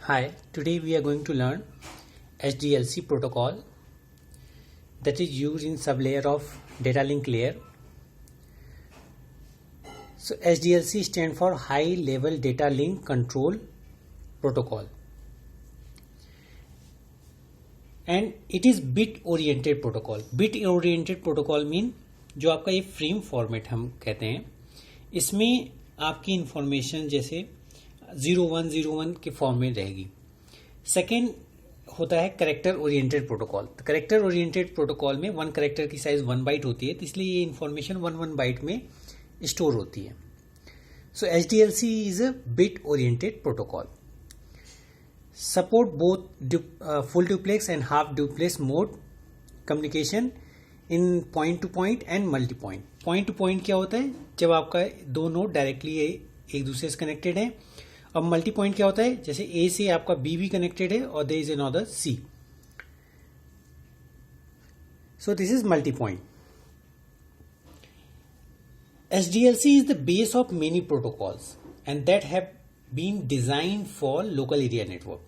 Hi, today we are going to learn SDLC protocol that is used in sublayer of data link layer. So SDLC stands for High Level Data Link Control Protocol and it is bit oriented protocol. Bit oriented protocol mean जो आपका ये frame format हम कहते हैं, इसमें आपकी information जैसे 0101 के फॉर्म में रहेगी. सेकेंड होता है करेक्टर ओरिएंटेड प्रोटोकॉल. तो करेक्टर ओरिएंटेड प्रोटोकॉल में वन करेक्टर की साइज 1 बाइट होती है, तो इसलिए ये इंफॉर्मेशन 1 बाइट में स्टोर होती है. सो SDLC is a bit oriented protocol. Support both full duplex and half duplex mode communication in point two point and multi point. Point two point क्या होता है? जब आपका दो नोड डायरेक्टली एक दूसरे से कनेक्टेड है. अब मल्टी पॉइंट क्या होता है? जैसे ए से आपका बी भी कनेक्टेड है और there is another C. So this is multi point. SDLC is the base of many protocols and that have been designed for local area network.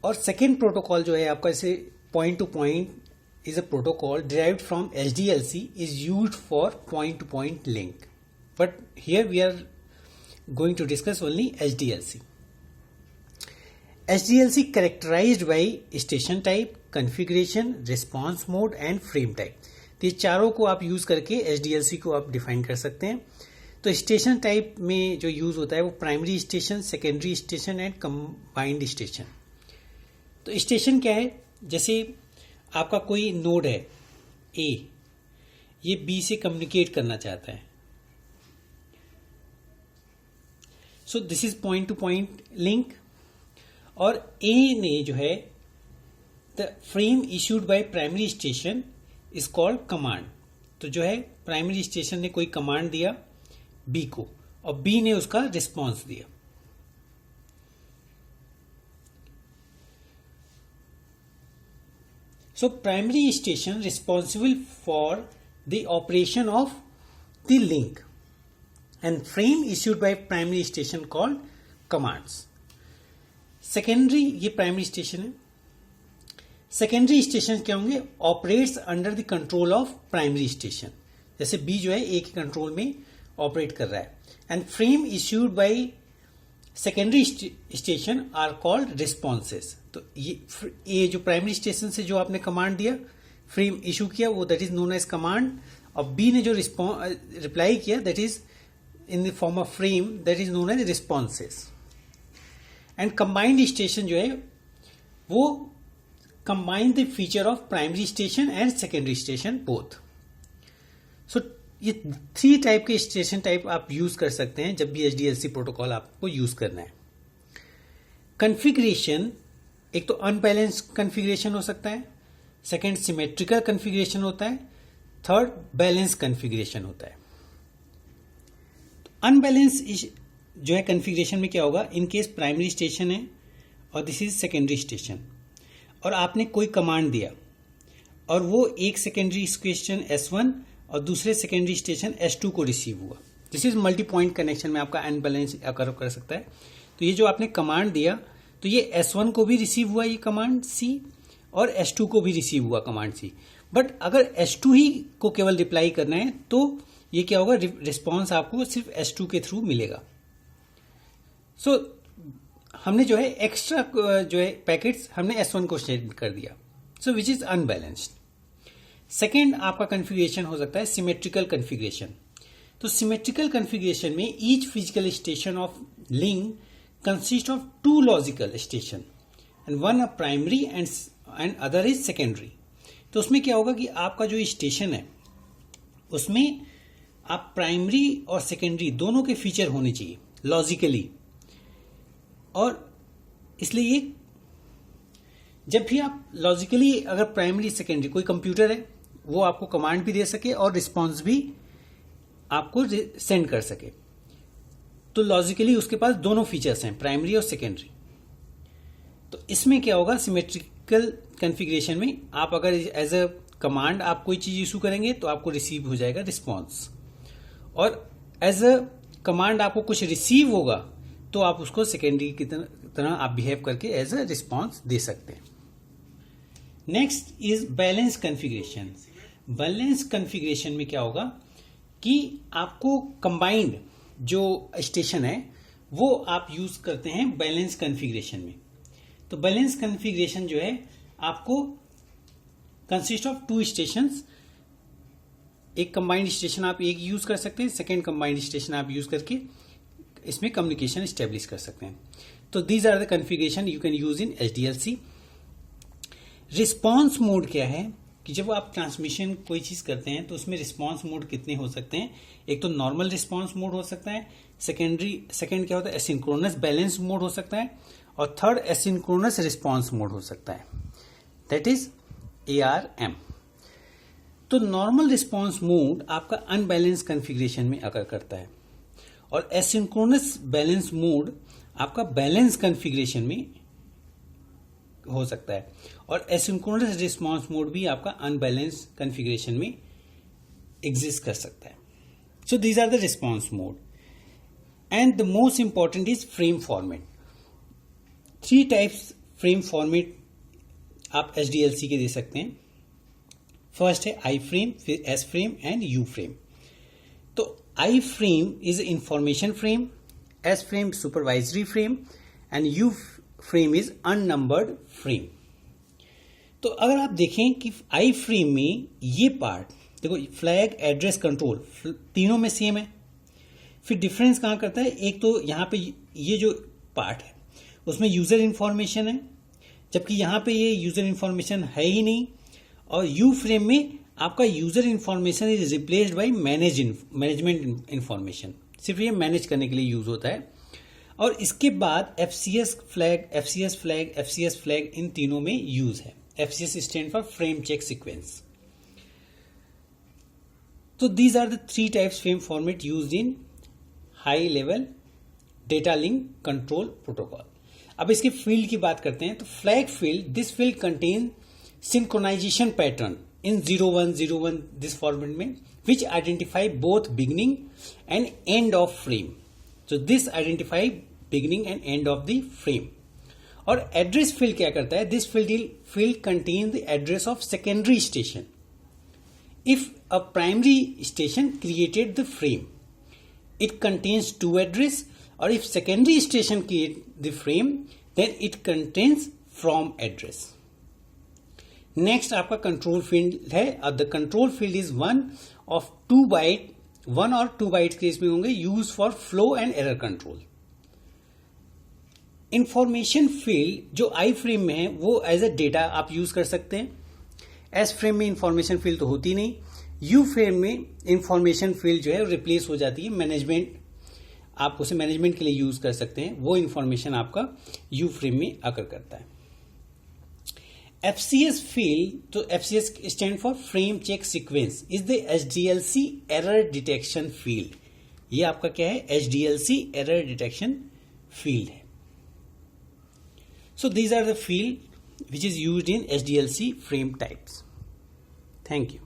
और सेकेंड प्रोटोकॉल जो है आपका इसे point two point is a protocol derived from SDLC is used for point-to-point link. But here we are going to discuss only SDLC. SDLC characterized by station type, configuration, response mode and frame type. तो ये चारों को आप use करके SDLC को आप define कर सकते हैं. तो स्टेशन टाइप में जो यूज होता है वो primary station, secondary station and combined station. तो स्टेशन क्या है? जैसे आपका कोई नोड है ए, ये बी से कम्युनिकेट करना चाहता है. सो this is point two point link. और ए ने जो है the frame issued by primary station is called command. तो जो है प्राइमरी स्टेशन ने कोई कमांड दिया बी को और बी ने उसका रिस्पॉन्स दिया. So primary station responsible for the operation of the link and frame issued by primary station called commands. Secondary ये primary station है. Secondary station क्या होंगे? Operates under the control of primary station. जैसे B जो है A के control में operate कर रहा है. And frame issued by secondary station are called responses. तो ये जो प्राइमरी स्टेशन से जो आपने कमांड दिया, फ्रेम इशू किया, वो that is known as command. और बी ने जो रिप्लाई किया that is in the form of frame, that is known as responses. And combined station जो है वो combine the feature of primary station and secondary station both. So ये 3 type के station type आप use कर सकते हैं जब भी SDLC प्रोटोकॉल आपको यूज करना है. कॉन्फ़िगरेशन, एक तो अनबैलेंस्ड कॉन्फ़िगरेशन हो सकता है, सेकंड सिमेट्रिकल कॉन्फ़िगरेशन होता है, थर्ड बैलेंस कॉन्फ़िगरेशन होता है. अनबैलेंस जो है कॉन्फ़िगरेशन में क्या होगा? इन केस प्राइमरी स्टेशन है और दिस इज सेकेंडरी स्टेशन और आपने कोई कमांड दिया और वो एक सेकेंडरी स्टेशन S1 और दूसरे सेकेंडरी स्टेशन S2 को रिसीव हुआ. This is multi point connection में आपका अनबैलेंस अकर कर सकता है. तो ये जो आपने कमांड दिया तो ये S1 को भी रिसीव हुआ ये कमांड C और S2 को भी रिसीव हुआ कमांड C. बट अगर S2 ही को केवल रिप्लाई करना है तो ये क्या होगा? रिस्पॉन्स आपको सिर्फ S2 के थ्रू मिलेगा. सो हमने जो है एक्स्ट्रा जो है पैकेट्स हमने S1 को शेयर कर दिया. सो विच इज अनबैलेंस्ड. सेकेंड आपका कॉन्फ़िगरेशन हो सकता है सिमेट्रिकल कॉन्फ़िगरेशन. तो सिमेट्रिकल कॉन्फ़िगरेशन में each physical station of link consist of 2 logical station and one a primary and other is secondary. तो उसमें क्या होगा कि आपका जो स्टेशन है उसमें आप प्राइमरी और सेकेंडरी दोनों के फीचर होने चाहिए लॉजिकली. और इसलिए ये जब भी आप लॉजिकली अगर प्राइमरी सेकेंडरी कोई कंप्यूटर है वो आपको कमांड भी दे सके और रिस्पॉन्स भी आपको सेंड कर सके, तो लॉजिकली उसके पास दोनों फीचर्स हैं, प्राइमरी और सेकेंडरी. तो इसमें क्या होगा? सिमेट्रिकल कॉन्फ़िगरेशन में आप अगर एज अ कमांड आप कोई चीज इशू करेंगे तो आपको रिसीव हो जाएगा रिस्पॉन्स, और एज अ कमांड आपको कुछ रिसीव होगा तो आप उसको सेकेंडरी की तरह आप बिहेव करके एज अ रिस्पॉन्स दे सकते हैं। Next is balance configuration. Balance configuration में क्या होगा कि आपको कंबाइंड जो स्टेशन है वो आप यूज करते हैं बैलेंस कॉन्फ़िगरेशन में। तो बैलेंस कॉन्फ़िगरेशन जो है आपको कंसिस्ट ऑफ 2 स्टेशंस। एक कंबाइंड स्टेशन आप एक यूज कर सकते हैं, सेकेंड कंबाइंड स्टेशन आप यूज करके इसमें कम्युनिकेशन स्टेब्लिश कर सकते हैं। तो these are the configuration you can use in HDLC. Response mode क्या है कि जब आप ट्रांसमिशन कोई चीज करते हैं तो उसमें रिस्पॉन्स मोड कितने हो सकते हैं। एक तो नॉर्मल रिस्पॉन्स मोड हो सकता है, सेकेंड क्या होता है एसिंक्रोनस बैलेंस मोड हो सकता है, और थर्ड एसिंक्रोनस रिस्पॉन्स मोड हो सकता है, दैट इज ARM। तो नॉर्मल रिस्पॉन्स मोड आपका अनबैलेंस कॉन्फ़िगरेशन में अगर करता है और एसिंक्रोनस बैलेंस मोड आपका बैलेंस कॉन्फ़िगरेशन में हो सकता है, और एसिंक्रोनस रिस्पॉन्स मोड भी आपका अनबैलेंस कॉन्फ़िगरेशन में एग्जिस्ट कर सकता है। So these are the response mode and the most important is frame format. 3 types frame format आप एचडीएलसी के दे सकते हैं। फर्स्ट है आई फ्रेम, फिर S frame and U frame. तो I frame is information frame, S frame supervisory frame and U frame is unnumbered frame. तो अगर आप देखें कि आई फ्रेम में ये पार्ट देखो, फ्लैग एड्रेस कंट्रोल तीनों में सेम है। फिर डिफरेंस कहां करता है, एक तो यहां पे ये जो पार्ट है उसमें यूजर इंफॉर्मेशन है, जबकि यहां पे ये यूजर इंफॉर्मेशन है ही नहीं। और यू फ्रेम में आपका user information is replaced by management information, सिर्फ ये मैनेज करने के लिए यूज होता है। और इसके बाद एफसीएस फ्लैग इन तीनों में यूज है। FCS stand for frame check sequence. तो these are the 3 types frame format used in high level data link control protocol. अब इसके फील्ड की बात करते हैं। तो flag field, this field contain synchronization pattern in 0101 this format में, which identify both beginning and end of frame. So this identify beginning and end of the frame. और address field क्या करता है, this field contains the address of secondary station if a primary station created the frame. It contains 2 address, or if secondary station create the frame then it contains from address. Next आपका control field है। The control field is 1 और 2 bytes के इसमें होंगे, use for flow and error control. Information field जो आई frame में है वो एज अ डेटा आप यूज कर सकते हैं। एस फ्रेम में इंफॉर्मेशन फील्ड तो होती नहीं। यू फ्रेम में इंफॉर्मेशन फील्ड जो है रिप्लेस हो जाती है, मैनेजमेंट, आप उसे मैनेजमेंट के लिए यूज कर सकते हैं। वो इंफॉर्मेशन आपका यू फ्रेम में आकर करता है। FCS field, तो FCS stand for Frame Check Sequence, is the HDLC Error Detection Field. ये आपका क्या है, HDLC Error Detection Field है। So these are the field which is used in HDLC frame types. Thank you.